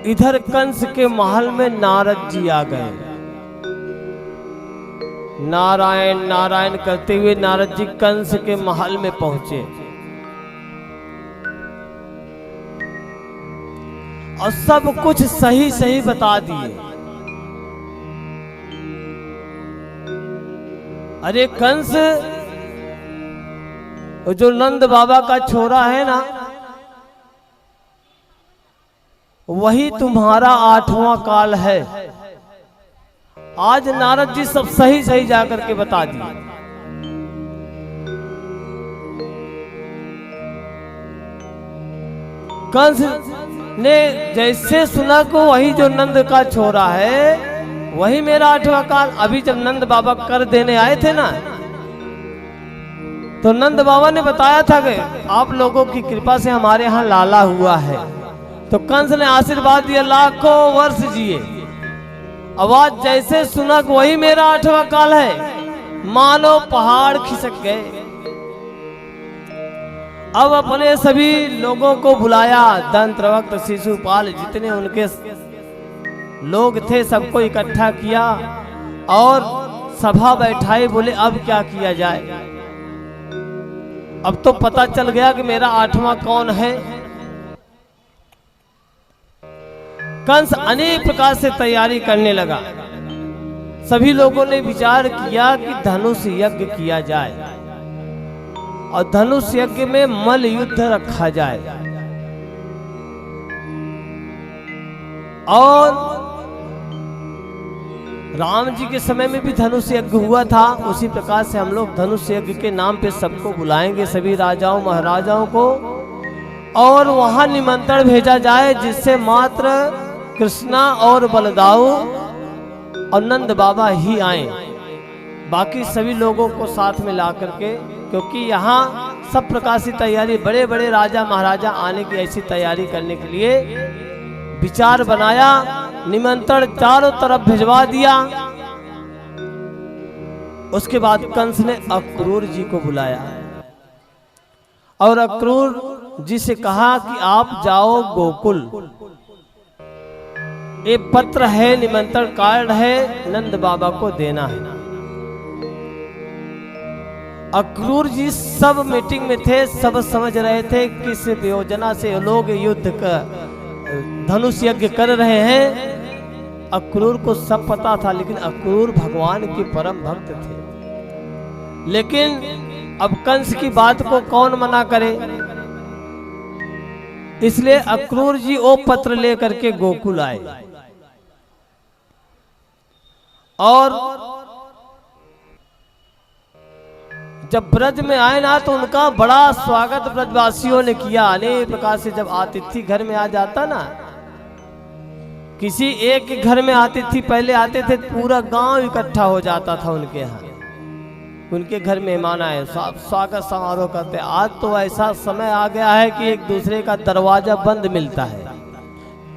इधर कंस के महल में नारद जी आ गए। नारायण नारायण करते हुए नारद जी कंस के महल में पहुंचे और सब कुछ सही सही बता दिए। अरे कंस, जो नंद बाबा का छोरा है ना, वही तुम्हारा 8वां काल है। आज नारद जी सब सही सही जाकर के बता दिए। कंस ने जैसे सुना को वही जो नंद का छोरा है वही मेरा 8वां काल। अभी जब नंद बाबा कर देने आए थे ना, तो नंद बाबा ने बताया था कि आप लोगों की कृपा से हमारे यहाँ लाला हुआ है। तो कंस ने आशीर्वाद दिया, लाखों वर्ष जिए। आवाज जैसे सुना कि वही मेरा 8वां काल है, मानो पहाड़ खिसक गए। अब अपने सभी लोगों को बुलाया, दंत्रवक्त, शिशुपाल, जितने उनके लोग थे सबको इकट्ठा किया और सभा बैठाई। बोले अब क्या किया जाए, अब तो पता चल गया कि मेरा 8वां कौन है। कंस अनेक प्रकार से तैयारी करने लगा। सभी लोगों ने विचार किया कि धनुष यज्ञ किया जाए और धनुष यज्ञ में मल्ल युद्ध रखा जाए। और राम जी के समय में भी धनुष यज्ञ हुआ था। उसी प्रकार से हम लोग धनुष यज्ञ के नाम पे सबको बुलाएंगे, सभी राजाओं महाराजाओं को, और वहां निमंत्रण भेजा जाए जिससे मात्र कृष्णा और बलदाऊ और नंद बाबा ही आए, बाकी सभी लोगों को साथ में ला करके। क्योंकि यहाँ सब प्रकार की तैयारी, बड़े बड़े राजा महाराजा आने की ऐसी तैयारी करने के लिए विचार बनाया। निमंत्रण चारों तरफ भिजवा दिया। उसके बाद कंस ने अक्रूर जी को बुलाया और अक्रूर जी से कहा कि आप जाओ गोकुल, ये पत्र है, निमंत्रण कार्ड है, नंद बाबा को देना है। अक्रूर जी सब मीटिंग में थे, सब समझ रहे थे किस योजना से लोग युद्ध का धनुष यज्ञ कर रहे हैं। अक्रूर को सब पता था, लेकिन अक्रूर भगवान के परम भक्त थे। लेकिन अब कंस की बात को कौन मना करे, इसलिए अक्रूर जी वो पत्र लेकर के गोकुल आए। और जब ब्रज में आए ना, तो उनका बड़ा स्वागत ब्रजवासियों ने किया। अनेक प्रकार से जब अतिथि घर में आ जाता ना, किसी एक के घर में अतिथि पहले आते थे, पूरा गांव इकट्ठा हो जाता था उनके यहाँ। उनके घर मेहमान आए, स्वागत समारोह करते। आज तो ऐसा समय आ गया है कि एक दूसरे का दरवाजा बंद मिलता है,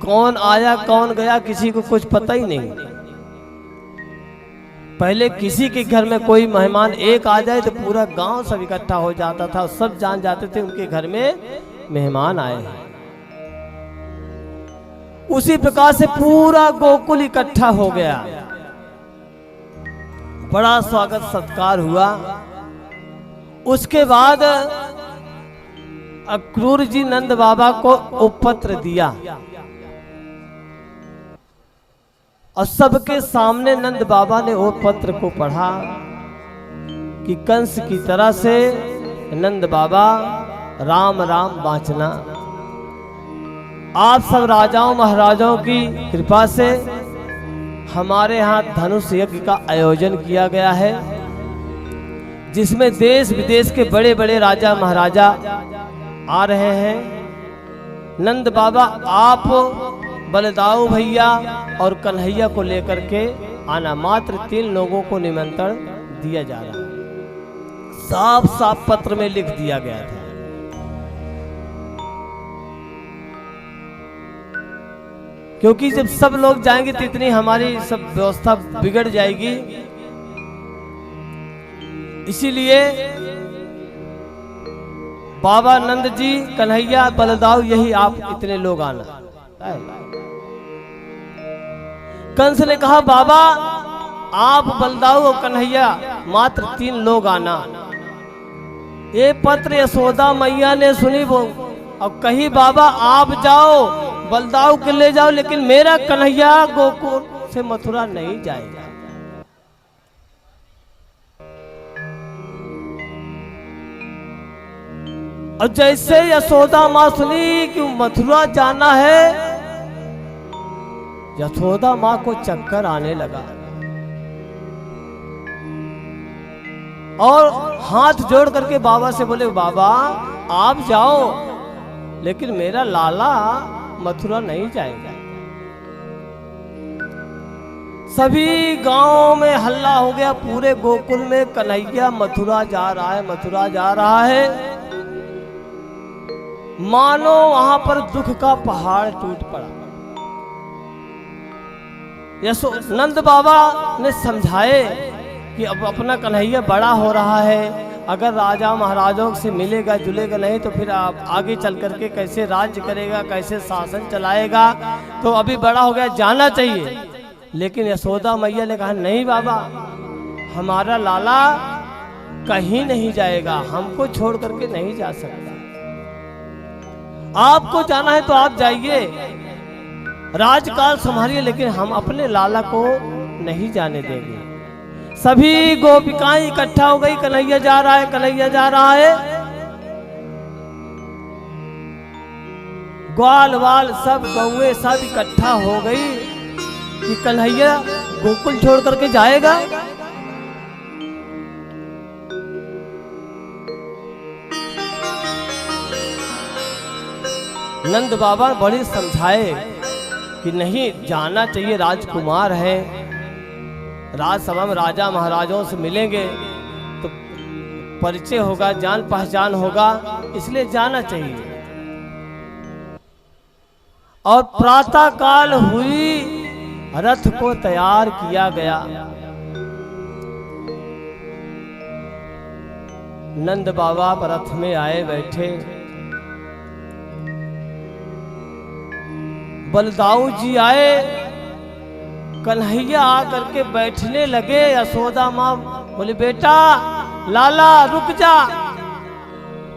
कौन आया कौन गया किसी को कुछ पता ही नहीं। पहले किसी के घर में कोई मेहमान एक आ जाए तो पूरा गांव सब इकट्ठा हो जाता था, सब जान जाते थे उनके घर में मेहमान आए हैं। उसी प्रकार से पूरा गोकुल इकट्ठा हो गया, बड़ा स्वागत सत्कार हुआ। उसके बाद अक्रूर जी नंद बाबा को उपपत्र दिया और सबके सामने नंद बाबा ने वो पत्र को पढ़ा कि कंस की तरह से नंद बाबा राम राम बाँचना। आप सब राजाओं महाराजाओं की कृपा से हमारे यहाँ धनुष यज्ञ का आयोजन किया गया है, जिसमें देश विदेश के बड़े बड़े राजा महाराजा आ रहे हैं। नंद बाबा आप बलदाऊ भैया और कन्हैया को लेकर के आना। मात्र 3 लोगों को निमंत्रण दिया जा रहा है, साफ साफ पत्र में लिख दिया गया था। क्योंकि जब सब लोग जाएंगे तो इतनी हमारी सब व्यवस्था बिगड़ जाएगी, इसीलिए बाबा नंद जी, कन्हैया, बलदाऊ, यही आप इतने लोग आना। कंस ने कहा बाबा आप, बलदाऊ और कन्हैया मात्र 3 लोग आना। ये पत्र यशोदा मैया ने सुनी वो अब कही बाबा आप जाओ, बलदाऊ के ले जाओ, लेकिन मेरा कन्हैया गोकुल से मथुरा नहीं जाएगा। और जैसे यशोदा माँ सुनी कि मथुरा जाना है, यशोदा माँ को चक्कर आने लगा और हाथ जोड़ करके बाबा से बोले बाबा आप जाओ, लेकिन मेरा लाला मथुरा नहीं जाएगा। सभी गांव में हल्ला हो गया, पूरे गोकुल में कन्हैया मथुरा जा रहा है, मथुरा जा रहा है। मानो वहां पर दुख का पहाड़ टूट पड़ा। नंद बाबा ने समझाए कि अब अपना कन्हैया बड़ा हो रहा है, अगर राजा महाराजों से मिलेगा जुलेगा नहीं तो फिर आप आगे चल करके कैसे राज्य करेगा, कैसे शासन चलाएगा, तो अभी बड़ा हो गया, जाना चाहिए। लेकिन यशोदा मैया ने कहा नहीं बाबा, हमारा लाला कहीं नहीं जाएगा, हमको छोड़ करके नहीं जा सकता। आपको जाना है तो आप जाइए, राजकाल संभालिए, लेकिन हम अपने लाला को नहीं जाने देंगे। सभी गोपिकाएं इकट्ठा हो गई, कन्हैया जा रहा है, कन्हैया जा रहा है। ग्वाल वाल सब गौए सब इकट्ठा हो गई कि कन्हैया गोकुल छोड़ करके जाएगा। नंद बाबा बड़े समझाए कि नहीं जाना चाहिए, राजकुमार है, राजसभा में राजा महाराजों से मिलेंगे तो परिचय होगा, जान पहचान होगा, इसलिए जाना चाहिए। और प्रातः काल हुई, रथ को तैयार किया गया। नंद बाबा रथ में आए बैठे, बलदाऊ जी आए, कन्हैया आकर के बैठने लगे। यशोदा माँ बोले बेटा लाला रुक जा,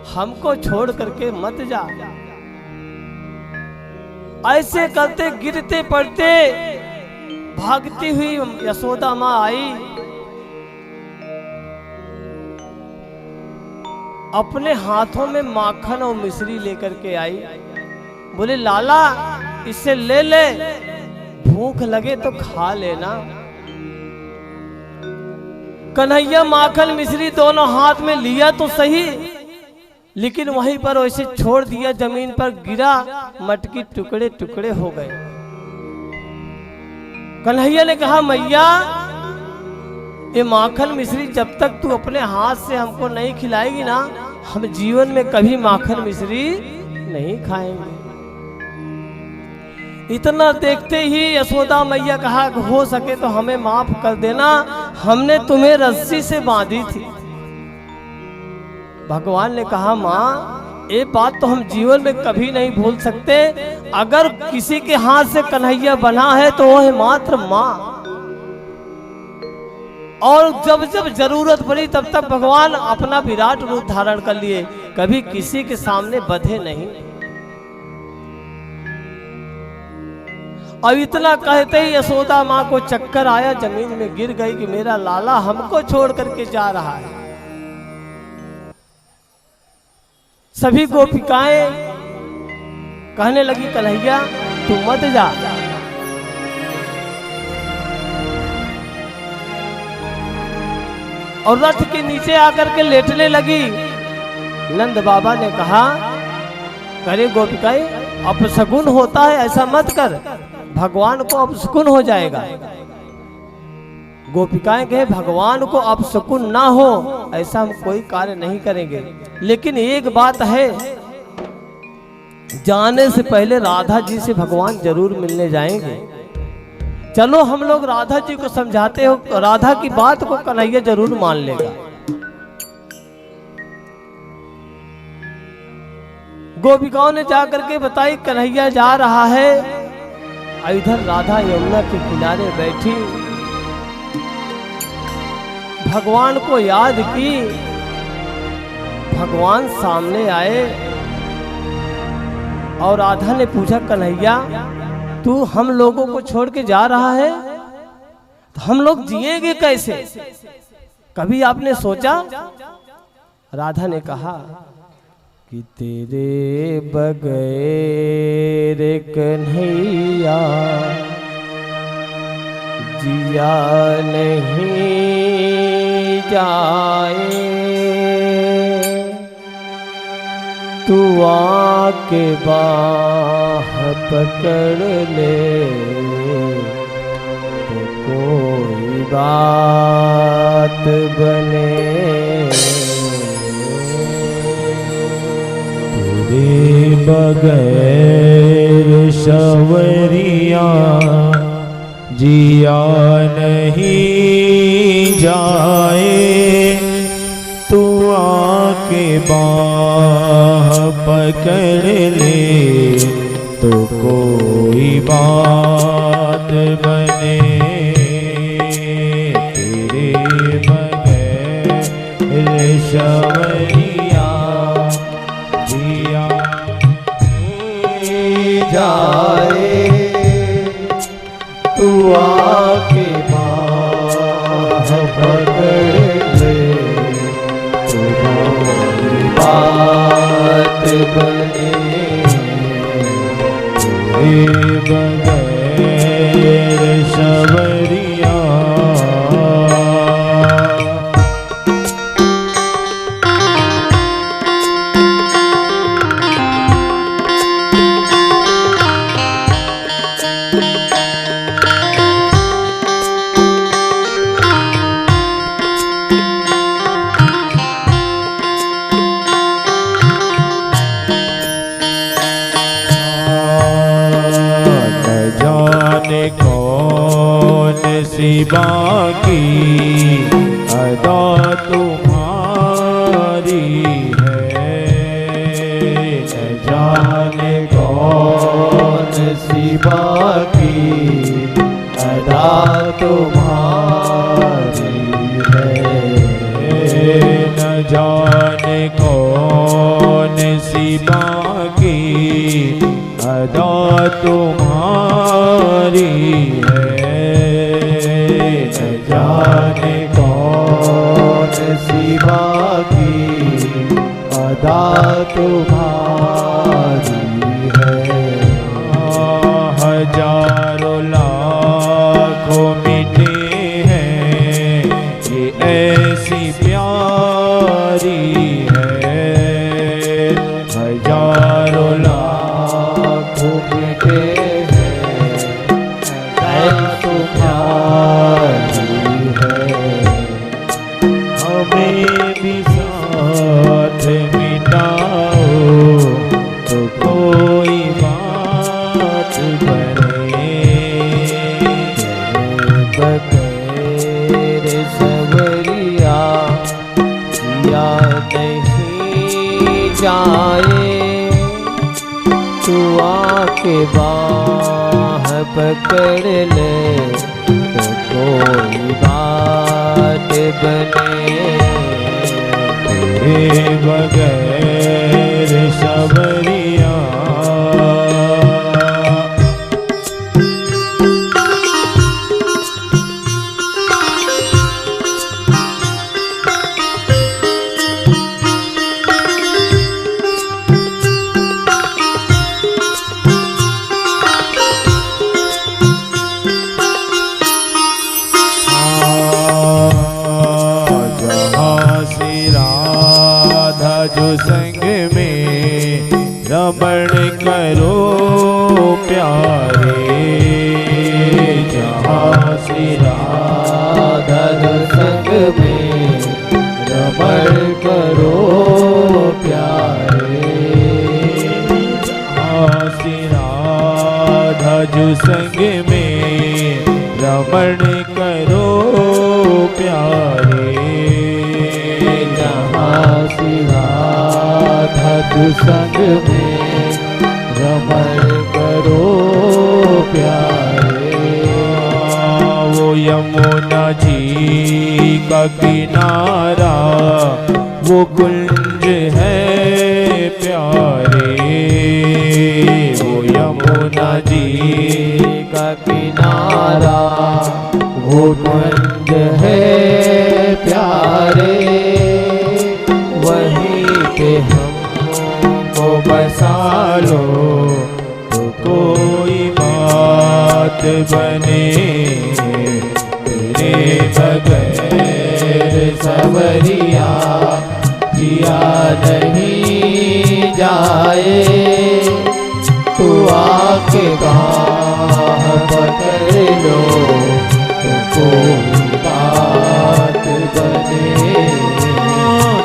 हमको छोड़ करके मत जा। ऐसे करते गिरते पड़ते भागती हुई यशोदा माँ आई, अपने हाथों में माखन और मिश्री लेकर के आई। बोले लाला इसे ले ले, भूख लगे तो खा लेना। कन्हैया माखन मिश्री दोनों हाथ में लिया तो सही, लेकिन वहीं पर वैसे छोड़ दिया, जमीन पर गिरा, मटकी टुकड़े टुकड़े हो गए। कन्हैया ने कहा मैया ये माखन मिश्री जब तक तू अपने हाथ से हमको नहीं खिलाएगी ना, हम जीवन में कभी माखन मिश्री नहीं खाएंगे। इतना देखते ही यशोदा मैया कहा हो सके तो हमें माफ कर देना, हमने तुम्हें रस्सी से बांधी थी। भगवान ने कहा माँ ये बात तो हम जीवन में कभी नहीं भूल सकते, अगर किसी के हाथ से कन्हैया बना है तो वो है मात्र माँ। और जब जब जरूरत पड़ी तब तक भगवान अपना विराट रूप धारण कर लिए, कभी किसी के सामने बंधे नहीं। अब इतना कहते ही यशोदा माँ को चक्कर आया, जमीन में गिर गई कि मेरा लाला हमको छोड़ करके जा रहा है। सभी गोपिकाएं कहने लगी कन्हैया तू मत जा, और रथ के नीचे आकर के लेटने लगी। नंद बाबा ने कहा अरे गोपिकाएं अपशकुन होता है, ऐसा मत कर, भगवान को अपशकुन हो जाएगा। गोपिकाएं कहे भगवान को अपशकुन ना हो ऐसा हम कोई कार्य नहीं करेंगे, लेकिन एक बात है, जाने से पहले राधा जी से भगवान जरूर मिलने जाएंगे। चलो हम लोग राधा जी को समझाते हो, राधा की बात को कन्हैया जरूर मान लेगा। गोपिकाओं ने जाकर के बताई कन्हैया जा रहा है, इधर राधा यमुना के किनारे बैठी भगवान को याद की। भगवान सामने आए और राधा ने पूछा, कन्हैया तू हम लोगों को छोड़ के जा रहा है तो हम लोग जिएंगे कैसे? कभी आपने सोचा? राधा ने कहा कि तेरे बगैर कन्हैया जिया नहीं जाए, तू आके बाह पकड़ ले तो कोई बात बने। तेरे बगैर सवरिया जिया नहीं जाए, तू आके बाह पकड़ ले तो कोई बात बने। तेरे बगैर सवरिया जिया नहीं जाए, तू आके बाह पकड़ ले तो कोई बात बने। तेरे बगैर सवरिया कौन सी बाकी अदा तुम्हारी है, न जाने कौन सी बाकी अदा तुम्हारी है, न जाने कौन सी बाकी अदा तुम्हारी है, न जाने कौन सी बाकी अदा तुम्हारी है। हजारों लाखों मिटे हैं ये ऐसी प्यारी है, हजारों लाखों मिटे हमें भी साथ मिटाओ तो कोई बात बने। बगैर सवरिया जिया नहीं जाए, तू आके बाह पकड़ ले तो कोई बात बने। तेरे बगैर सवरिया जो संग में रमण करो प्यारे, जहाँ श्री राधा जो संग में रमण करो प्यारे, जहाँ श्री राधा जो संग में रमण करो प्यारे, जहाँ श्री राधा संग में रमण करो प्यारे। यमुना जी का किनारा वो कुंज है प्यारे, वो यमुना जी का किनारा वो कुंज है प्यारे, वहीं पे हमको बसा लो तो कोई बात बने, तेरे बगैर सवरिया जिया नहीं जाए, तू आके बाह पकड़ लो तो कोई बात बने,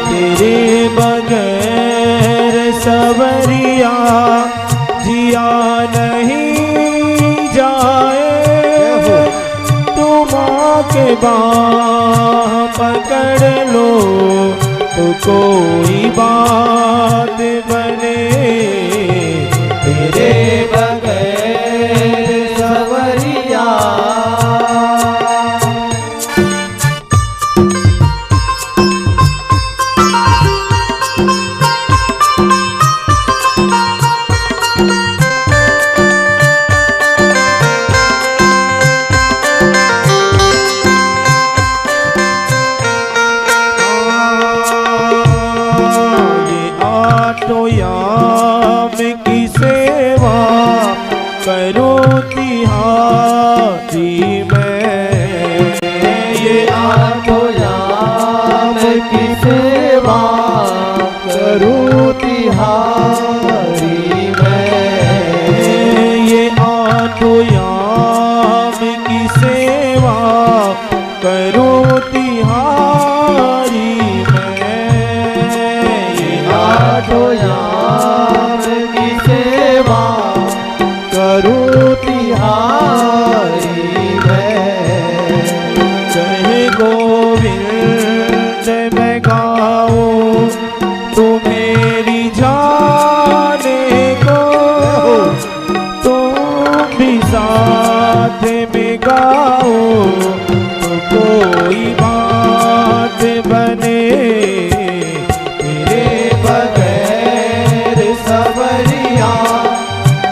तेरे बगैर सवरिया जिया नहीं जाए, तुम आके बाह पकड़ लो तो कोई बात बने, तेरे बगैर सवरिया। याम की सेवा करो तिहारी मैं, ये आठों याम की सेवा करूं तिहारी मैं, ये आठों याम की सेवा करो तिहारी मैं, ये आठों याम की सेवा करूं तिहारी मैं, कहे गोविंद मैं गाऊं तो मेरी जाने को, तुम भी साथ में गाओ तो कोई बात बने, तेरे बगैर सवरिया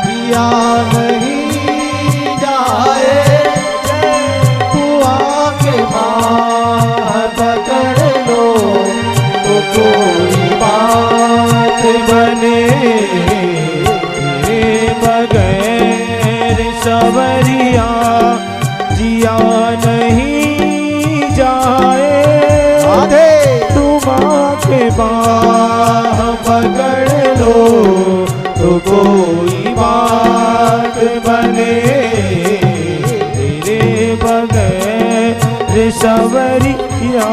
जिया नहीं जाए, तू आके बाह पकड़ लो तो कोई बात बने, तेरे बगैर सवरिया जिया नहीं जाए, तुम आके बाह पकड़ लो तो कोई बात बने, तेरे बगैर सवरिया।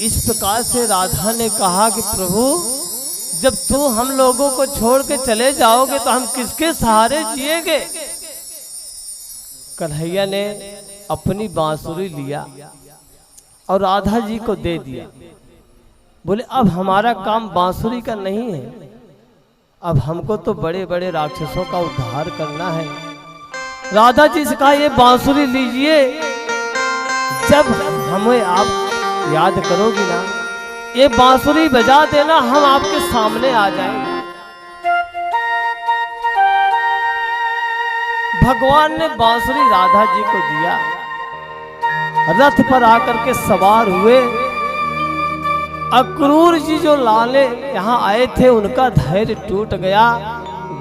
इस प्रकार से राधा ने कहा कि प्रभु जब तू हम लोगों को छोड़ के चले जाओगे तो हम किसके सहारे जिएंगे। कन्हैया ने अपनी बांसुरी लिया और राधा जी को दे दिया। बोले अब हमारा काम बांसुरी का नहीं है, अब हमको तो बड़े बड़े राक्षसों का उद्धार करना है। राधा जी से कहा ये बांसुरी लीजिए, जब हमें आप याद करोगी ना ये बांसुरी बजा देना, हम आपके सामने आ जाएंगे। भगवान ने बांसुरी राधा जी को दिया, रथ पर आकर के सवार हुए। अक्रूर जी जो लाले यहाँ आए थे उनका धैर्य टूट गया।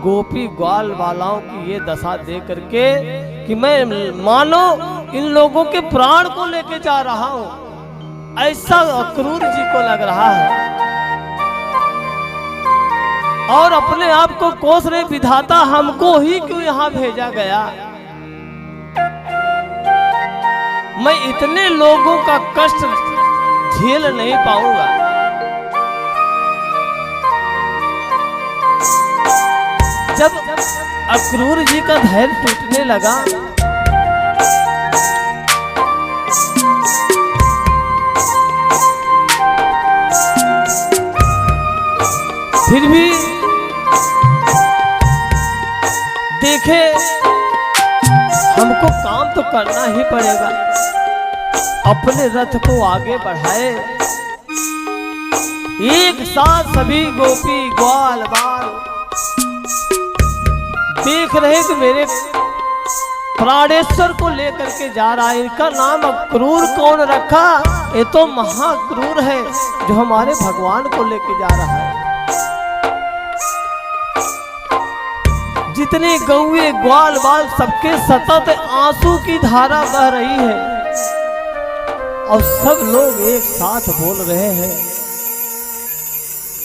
गोपी ग्वाल वालाओं की ये दशा देख करके कि मैं मानो इन लोगों के प्राण को लेके जा रहा हूं, ऐसा अक्रूर जी को लग रहा है। और अपने आप को कोस रहे विधाता हमको ही क्यों यहां भेजा गया। मैं इतने लोगों का कष्ट झेल नहीं पाऊंगा। जब अक्रूर जी का धैर्य टूटने लगा फिर भी देखे हमको काम तो करना ही पड़ेगा, अपने रथ को आगे बढ़ाए। एक साथ सभी गोपी ग्वाल बाल देख रहे कि मेरे प्राणेश्वर को लेकर के जा रहा है। इनका नाम अक्रूर कौन रखा? ये तो महाक्रूर है जो हमारे भगवान को लेके जा रहा है। जितने गौए ग्वाल बाल सबके सतत आंसू की धारा बह रही है और सब लोग एक साथ बोल रहे हैं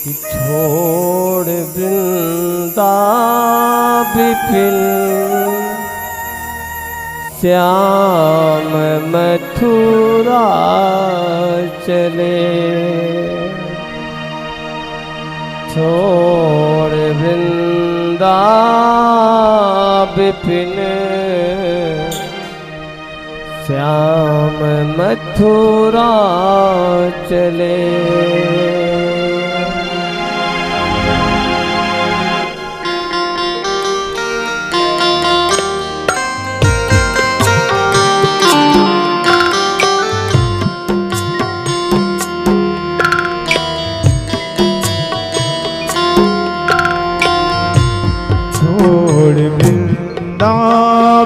कि छोड़ वृंदा विपिन श्याम मथुरा चले, छोड़ वृंदा विपिन श्याम मथुरा चले।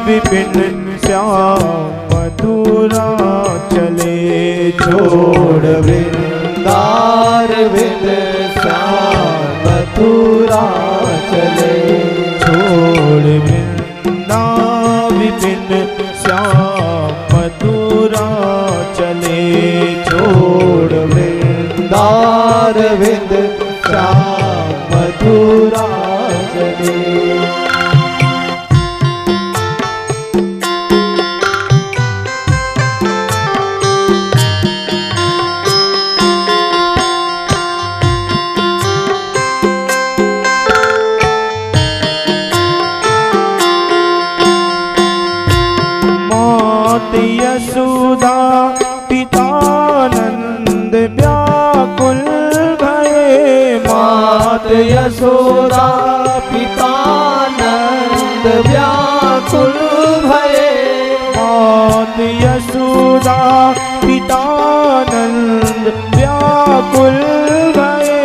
विपिन श्याम मथुरा चले, छोड़ वृंदार विन श्याम मथुरा चले, छोड़ वृंदा विपिन श्याम मथुरा चले, छोड़ वृंदार विन श्याम मथुरा चले। यशोदा पितानंद व्याकुल भये, मात यशोदा पितानंद व्याकुल भये, मात यशोदा पितानंद व्याकुल भये,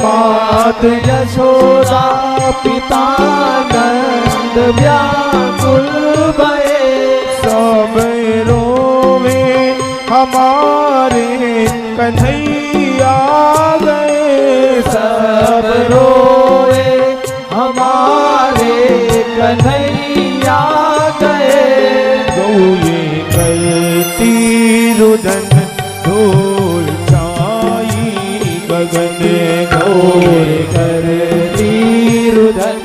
मात यशोदा पितानंद व्याकुल भये। सब रोवे हमारे कन्हैया गए, सब रोवे हमारे कन्हैया गए, गौए करती रुदन ढोल छाई गगन, गौर करती रुदन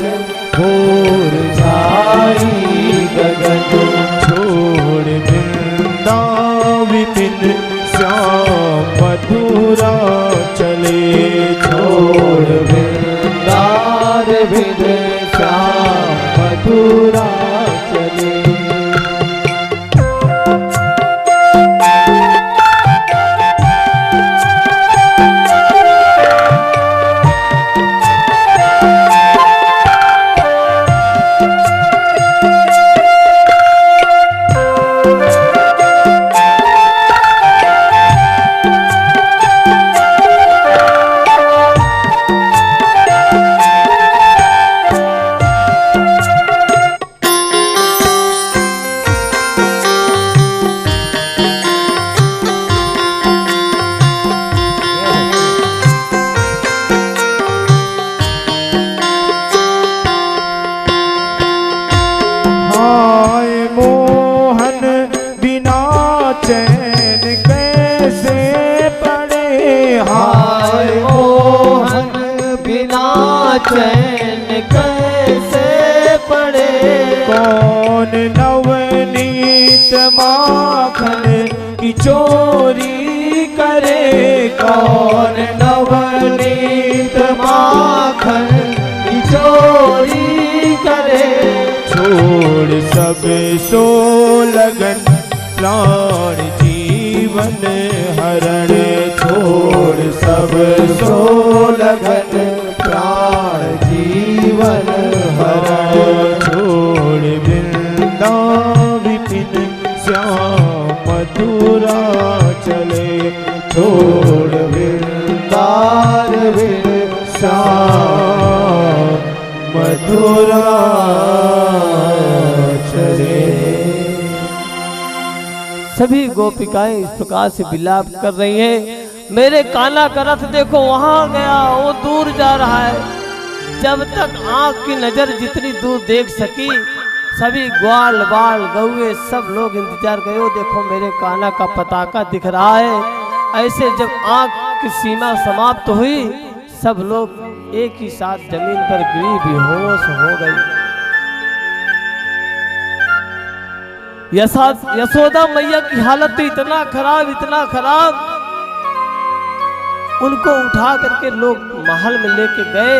ढोल छाई गगन, छोड़ वृंदा विपिन श्याम मथुरा चले, छोड़ वृंदार विन श्याम मथुरा चले। चैन कैसे पड़े, हाय मोहन बिना चैन कैसे पड़े, कौन नवनीत माखन की चोरी करे, कौन नवनीत माखन की चोरी करे, छोड़ सब सो लगन प्राण जीवन हरण, छोड़ सब सो लगन प्राण जीवन हरण, छोड़ मधुरा चले। सभी गोपिकाएं इस प्रकार से विलाप कर रही हैं। मेरे कान्हा का रथ देखो वहां गया, वो दूर जा रहा है। जब तक आंख की नजर जितनी दूर देख सकी, सभी ग्वाल बाल गौए सब लोग इंतजार करे। वो देखो मेरे कान्हा का पताका दिख रहा है। ऐसे जब आंख की सीमा समाप्त हुई, सब लोग एक ही साथ जमीन पर गिरी बेहोश हो गई। यशोदा मैया की हालत तो इतना खराब, उनको उठा करके लोग महल में लेके गए।